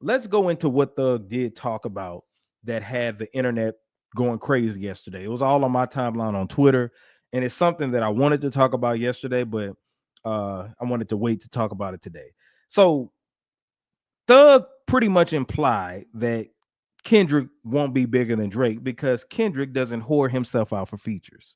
let's go into what Thug did talk about that had the internet going crazy yesterday. It was all on my timeline on Twitter, and it's something that I wanted to talk about yesterday, but I wanted to wait to talk about it today. So Thug pretty much implied that Kendrick won't be bigger than Drake because Kendrick doesn't whore himself out for features.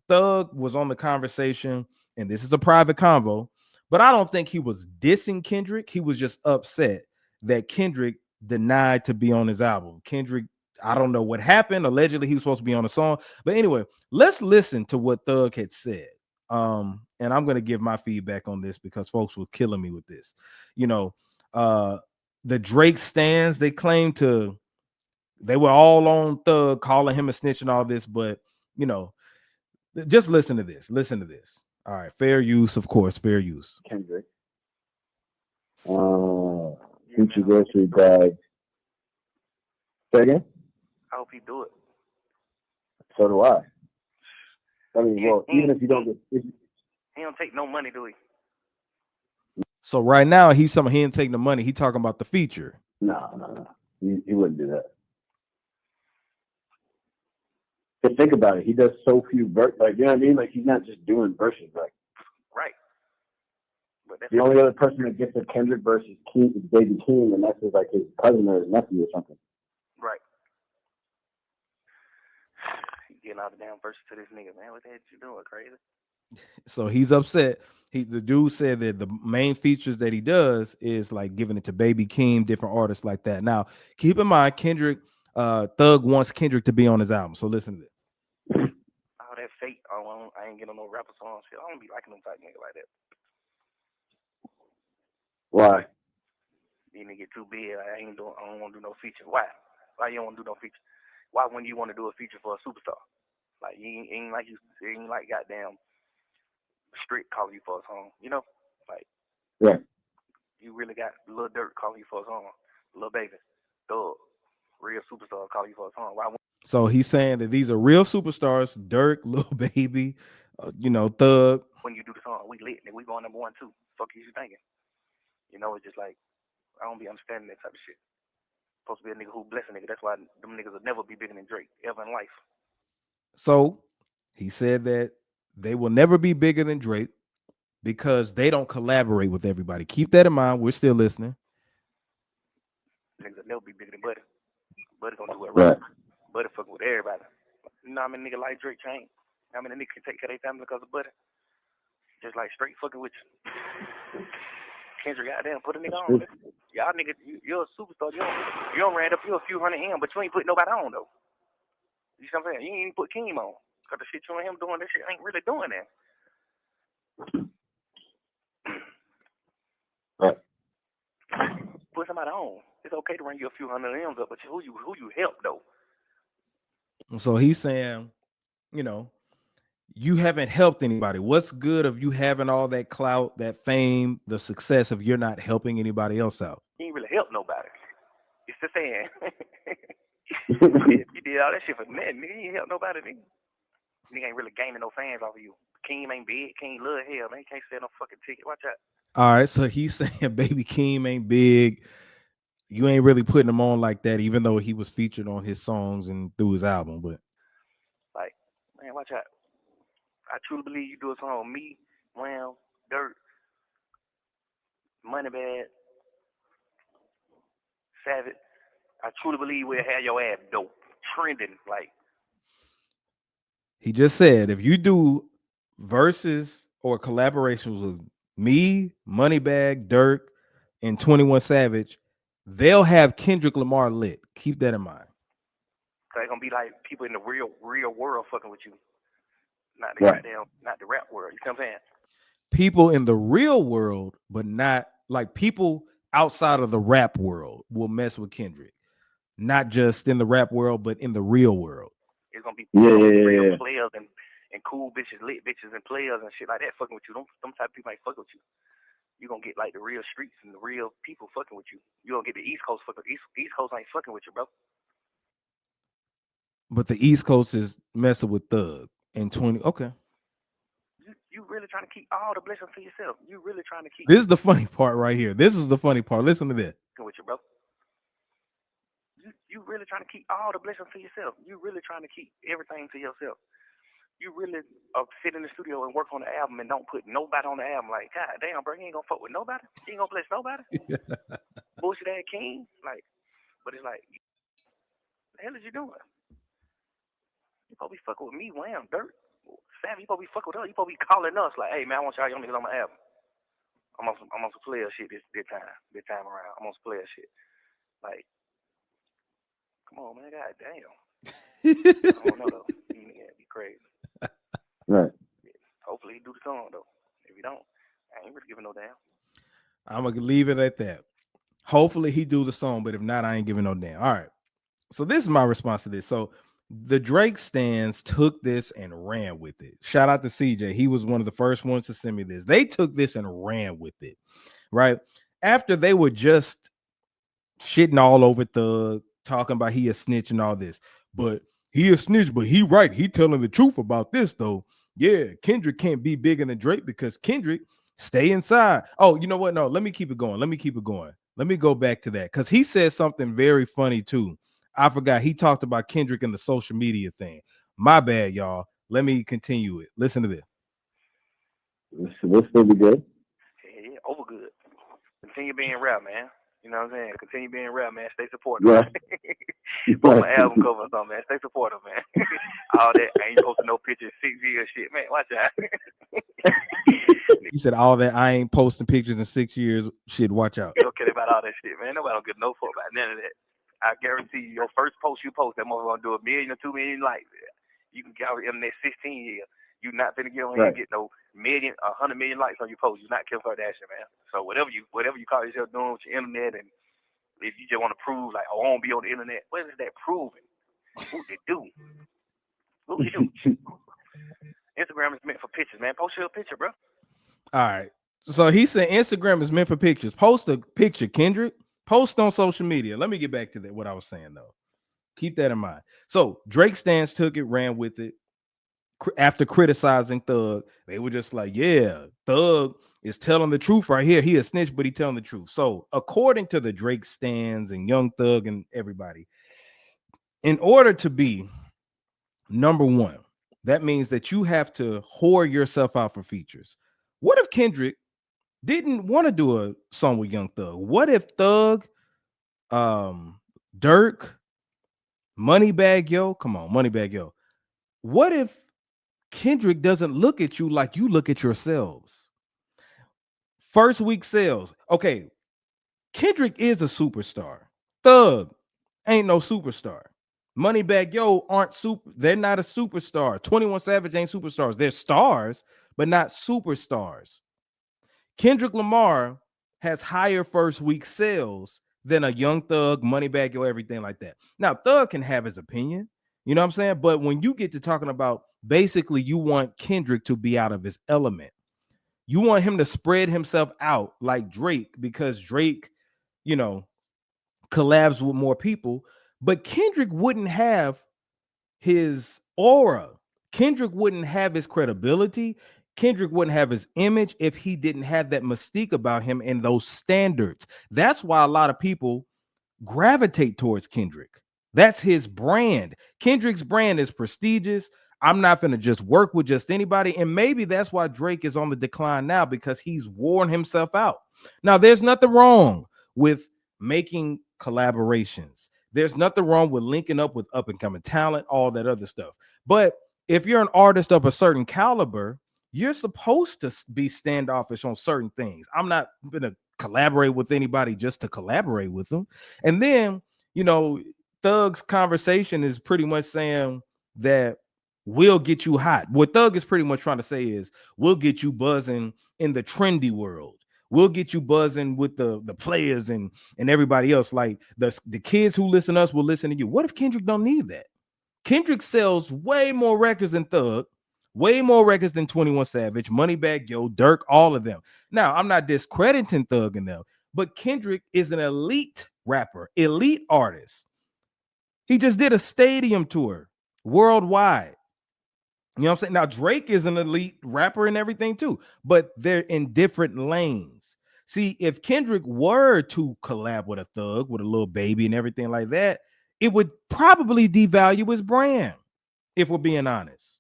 Thug was on the conversation, and this is a private convo, but I don't think he was dissing Kendrick. He was just upset that Kendrick denied to be on his album. Kendrick, I don't know what happened. Allegedly, he was supposed to be on a song. But anyway, let's listen to what Thug had said. And I'm going to give my feedback on this because folks were killing me with this. You know, uh, the Drake stands, they were all on Thug calling him a snitch and all this, but you know, just listen to this. Listen to this. All right, fair use, of course, fair use. Kendrick. Gucci grocery bag. Say again? I hope he do it. So do I. I mean, well, even if you don't get, he don't take no money, do he? So right now he's saying he didn't take the money. He talking about the feature. No. He wouldn't do that. Just think about it. He does so few verses. Like, you know what I mean? Like, he's not just doing verses. Like, right. But the only other person that gets a Kendrick versus King is Baby King, and that's like his cousin or his nephew or something. Right. Getting all the damn verses to this nigga, man. What the heck you doing, crazy? So he's upset. The dude said that the main features that he does is like giving it to Baby Keem, different artists like that. Now, keep in mind, Kendrick, Thug wants Kendrick to be on his album. So listen to this. All that fake, I ain't getting no rapper songs. I don't be liking them type nigga like that. Why? You nigga get too big. I don't want to do no feature. Why? Why you don't want to do no feature? Why when you want to do a feature for a superstar? Like you ain't like goddamn Street calling you for a song, you know? Like, yeah. You really got Lil Durk calling you for a song, Lil Baby, Thug, real superstar calling you for a song. Why? So he's saying that these are real superstars, Durk, Lil Baby, Thug. When you do the song, we lit, and we going number 1 too. Fuck you thinking? You know, it's just like I don't be understanding that type of shit. Supposed to be a nigga who bless a nigga. That's why them niggas will never be bigger than Drake ever in life. So he said that they will never be bigger than Drake because they don't collaborate with everybody. Keep that in mind. We're still listening. Niggas will never be bigger than Buddy. Buddy gonna do it right. Buddy fucking with everybody. You know how many niggas like Drake chain? How many niggas can take care of their family because of Buddy? Just like straight fucking with you. Kendrick, goddamn, put a nigga on. Y'all niggas, you're a superstar. You don't ran up you a few hundred M, but you ain't put nobody on though. You see what I'm saying? You ain't even put Keem on. Cause the shit you and him doing, this shit ain't really doing that. Put somebody on. It's okay to run you a few hundred M's up, but who you help though? So he's saying, you haven't helped anybody. What's good of you having all that clout, that fame, the success if you're not helping anybody else out? You ain't really helped nobody. It's the saying. You did all that shit for nothing. Nigga, you ain't help nobody, nigga. Nigga ain't really gaining no fans off of you. Keem ain't big. Keem love hell, man. Can't sell no fucking ticket. Watch out. All right, so he's saying Baby Keem ain't big. You ain't really putting him on like that, even though he was featured on his songs and through his album. But like, man, watch out. I truly believe you do a song on me, Wham, Dirt, Moneybag, Savage. I truly believe we'll have your ass dope, trending like. He just said if you do verses or collaborations with me, Moneybag, Dirk, and 21 Savage, they'll have Kendrick Lamar lit. Keep that in mind. So it's gonna be like people in the real world fucking with you. Not the goddamn, not the rap world. You know what I'm saying? People in the real world, but not like people outside of the rap world will mess with Kendrick. Not just in the rap world, but in the real world. It's gonna be real players and cool bitches, lit bitches and players and shit like that fucking with you. Them type of people ain't fucking with you. You gonna get like the real streets and the real people fucking with you. You gonna get the East Coast fucking East Coast ain't fucking with you, bro. But the East Coast is messing with Thug and 20. Okay. You really trying to keep all the blessings to yourself. You really trying to keep. This is the funny part right here. This is the funny part. Listen to this. With you, bro. you really trying to keep all the blessings to yourself. You really trying to keep everything to yourself. You really sit in the studio and work on the album and don't put nobody on the album. Like, God damn, bro, you ain't gonna fuck with nobody. You ain't gonna bless nobody. Bullshit ass king. Like, but it's like, what the hell is you doing? You supposed to be fucking with me, Wham, Dirt. Savvy, you supposed to be fucking with us. You supposed to be calling us like, hey man, I want y'all young niggas on my album. I'm on some player shit this time around. I'm on some player shit. Like, come on, man, god damn. I don't know though. Yeah, be crazy. Right. Yeah. Hopefully he do the song though. If he don't, I ain't really giving no damn. I'm gonna leave it at that. Hopefully he do the song, but if not, I ain't giving no damn. All right. So this is my response to this. So the Drake stands took this and ran with it. Shout out to CJ. He was one of the first ones to send me this. They took this and ran with it, right? After they were just shitting all over Thug, talking about he a snitch and all this. But he a snitch, but he right. He telling the truth about this, though. Yeah, Kendrick can't be bigger than Drake because Kendrick stay inside. Oh, you know what? No, let me keep it going. Let me go back to that because he said something very funny too. I forgot. He talked about Kendrick and the social media thing. My bad, y'all. Let me continue it. Listen to this. This still be good. Yeah, over good. Continue being rap, man. You know what I'm saying? Continue being rap, man. Stay supportive. Yeah. Put my album cover or something, man. Stay supportive, man. All that. I ain't posting no pictures 6 years shit, man. Watch out. He said all that I ain't posting pictures in 6 years. Shit, watch out. You don't care about all that shit, man. Nobody don't give no fuck about none of that. I guarantee you, your first post you post, that motherfucker gonna do 1 million or 2 million likes. You can get out in the next 16 years. You not finna get on here and get no 100 million likes on your post. You're not Kim Kardashian, man. So whatever you call yourself doing with your internet, and if you just want to prove like, oh, I won't be on the internet, what is that proving? What they do? What you do? Instagram is meant for pictures, man. Post your picture, bro. All right. So he said Instagram is meant for pictures. Post a picture, Kendrick. Post on social media. Let me get back to that. What I was saying though. Keep that in mind. So Drake stans took it, ran with it. After criticizing Thug, they were just like, yeah, Thug is telling the truth right here. He a snitch, but he telling the truth. So according to the Drake stans and Young Thug and everybody, in order to be number one, that means that you have to whore yourself out for features. What if Kendrick didn't want to do a song with Young Thug? What if Thug, Dirk, Moneybag Yo, come on, Moneybag Yo. What if Kendrick doesn't look at you like you look at yourselves? First week sales. Okay, Kendrick is a superstar. Thug ain't no superstar. Moneybag Yo aren't super. They're not a superstar. 21 Savage ain't superstars. They're stars, but not superstars. Kendrick Lamar has higher first week sales than a Young Thug, Moneybag Yo, everything like that. Now, Thug can have his opinion, you know what I'm saying? But when you get to talking about basically you want Kendrick to be out of his element, you want him to spread himself out like Drake because Drake, you know, collabs with more people, but Kendrick wouldn't have his aura. Kendrick wouldn't have his credibility. Kendrick wouldn't have his image if he didn't have that mystique about him and those standards. That's why a lot of people gravitate towards Kendrick. That's his brand. Kendrick's brand is prestigious. I'm not going to just work with just anybody. And maybe that's why Drake is on the decline now, because he's worn himself out. Now, there's nothing wrong with making collaborations. There's nothing wrong with linking up with up and coming talent, all that other stuff. But if you're an artist of a certain caliber, you're supposed to be standoffish on certain things. I'm not going to collaborate with anybody just to collaborate with them. And then, you know, Thug's conversation is pretty much saying that we'll get you hot. What Thug is pretty much trying to say is we'll get you buzzing in the trendy world. We'll get you buzzing with the players and everybody else. Like the kids who listen to us will listen to you. What if Kendrick don't need that? Kendrick sells way more records than Thug, way more records than 21 Savage, Moneybag Yo, Dirk, all of them. Now, I'm not discrediting Thug in them, but Kendrick is an elite rapper, elite artist. He just did a stadium tour worldwide. You know what I'm saying? Now, Drake is an elite rapper and everything too, but they're in different lanes. See, if Kendrick were to collab with a Thug, with a little baby and everything like that, it would probably devalue his brand, if we're being honest.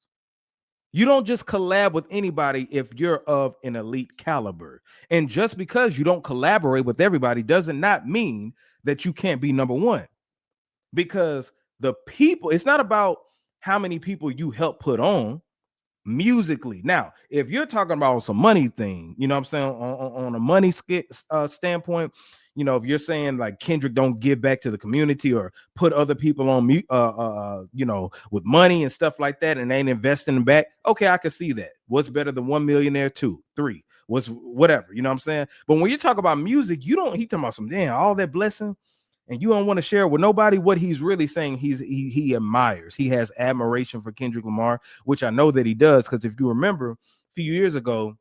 You don't just collab with anybody if you're of an elite caliber. And just because you don't collaborate with everybody doesn't not mean that you can't be number one. Because the people, it's not about how many people you help put on musically. Now, if you're talking about some money thing, you know what I'm saying, on a money standpoint, you know, if you're saying like Kendrick don't give back to the community or put other people on you know, with money and stuff like that and ain't investing them back, okay, I can see that. What's better than 1 millionaire, 2, 3, what's whatever, you know what I'm saying? But when you talk about music, you don't, he talking about some damn all that blessing and you don't want to share it with nobody. What he's really saying, he admires, he has admiration for Kendrick Lamar, which I know that he does, because if you remember a few years ago,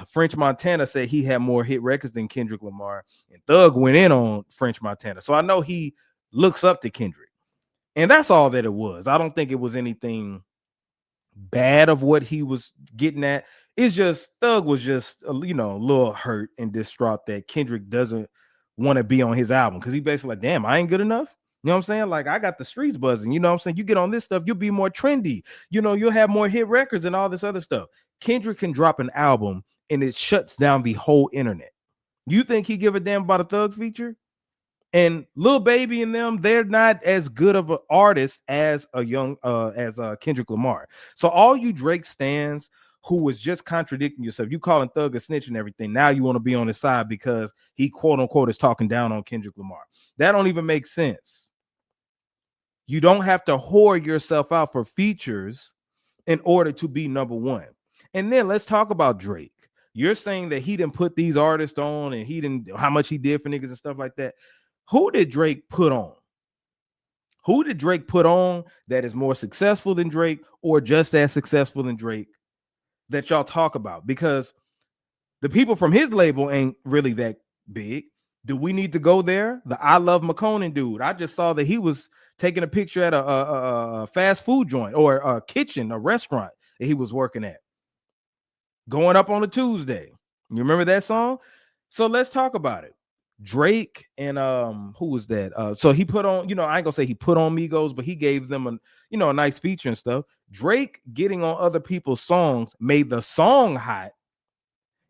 French Montana said he had more hit records than Kendrick Lamar, and Thug went in on French Montana. So I know he looks up to Kendrick, and that's all that it was. I don't think it was anything bad of what he was getting at. It's just Thug was just you know, a little hurt and distraught that Kendrick doesn't want to be on his album, because he basically like, damn, I ain't good enough. You know what I'm saying? Like, I got the streets buzzing. You know what I'm saying? You get on this stuff, you'll be more trendy. You know, you'll have more hit records and all this other stuff. Kendrick can drop an album and it shuts down the whole internet. You think he give a damn about a Thug feature? And Lil Baby and them, they're not as good of an artist as a young as Kendrick Lamar. So all you Drake stans who was just contradicting yourself, you calling Thug a snitch and everything, now you want to be on his side because he quote unquote is talking down on Kendrick Lamar. That don't even make sense. You don't have to whore yourself out for features in order to be number one. And then let's talk about Drake. You're saying that he didn't put these artists on and he didn't, how much he did for niggas and stuff like that. Who did Drake put on? Who did Drake put on that is more successful than Drake or just as successful than Drake that y'all talk about? Because the people from his label ain't really that big. Do we need to go there? The I Love McConan dude. I just saw that he was taking a picture at a fast food joint or a kitchen, a restaurant that he was working at. Going up on a Tuesday. You remember that song? So let's talk about it. Drake and who was that? So he put on, you know, I ain't gonna say he put on Migos, but he gave them a, you know, a nice feature and stuff. Drake getting on other people's songs made the song hot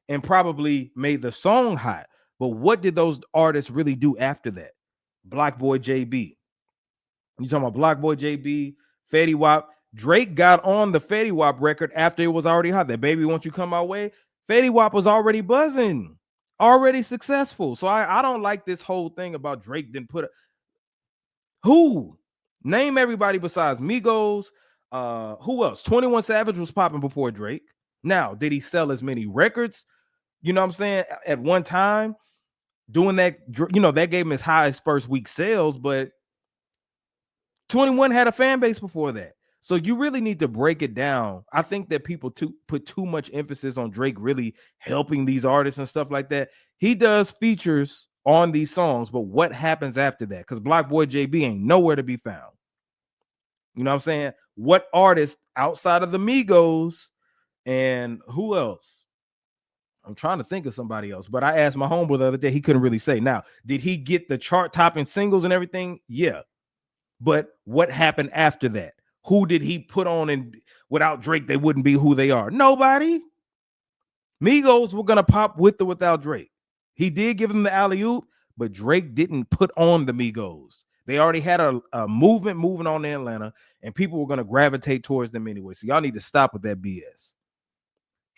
and probably made the song hot. But what did those artists really do after that? Black Boy JB. You talking about Black Boy JB, Fetty Wap. Drake got on the Fetty Wap record after it was already hot. That Baby Won't You Come My Way. Fetty Wap was already buzzing, already successful. So I don't like this whole thing about Drake didn't put who? Name everybody besides Migos. Who else? 21 Savage was popping before Drake. Now, did he sell as many records? You know what I'm saying? At one time, doing that, you know, that gave him his highest first week sales, but 21 had a fan base before that. So you really need to break it down. I think that people put too much emphasis on Drake really helping these artists and stuff like that. He does features on these songs, but what happens after that? Because Black Boy JB ain't nowhere to be found. You know what I'm saying? What artist outside of the Migos and who else? I'm trying to think of somebody else, but I asked my homeboy the other day. He couldn't really say. Now, did he get the chart topping singles and everything? Yeah. But what happened after that? Who did he put on? And without Drake, they wouldn't be who they are. Nobody. Migos were gonna pop with or without Drake. He did give them the alley-oop, but Drake didn't put on the Migos. They already had a movement moving on in Atlanta, and people were gonna gravitate towards them anyway. So y'all need to stop with that BS.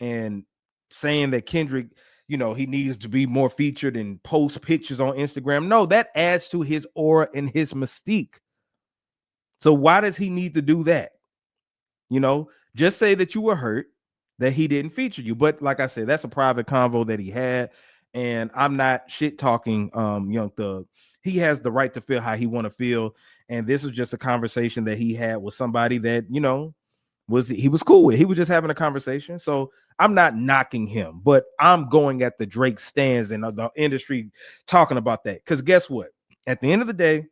And saying that Kendrick, you know, he needs to be more featured and post pictures on Instagram. No, that adds to his aura and his mystique. So why does he need to do that? You know, just say that you were hurt that he didn't feature you. But like I said, that's a private convo that he had. And I'm not shit talking Young Thug. He has the right to feel how he want to feel. And this was just a conversation that he had with somebody that, you know, he was cool with. He was just having a conversation. So I'm not knocking him, but I'm going at the Drake stands and the industry talking about that. Because guess what? At the end of the day,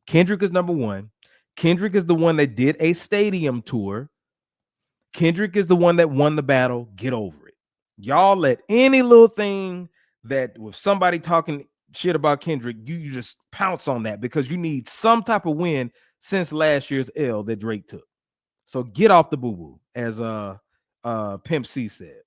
Kendrick is number one. Kendrick is the one that did a stadium tour. Kendrick is the one that won the battle. Get over it. Y'all let any little thing that with somebody talking shit about Kendrick, you just pounce on that because you need some type of win since last year's L that Drake took. So get off the boo-boo, as Pimp C said.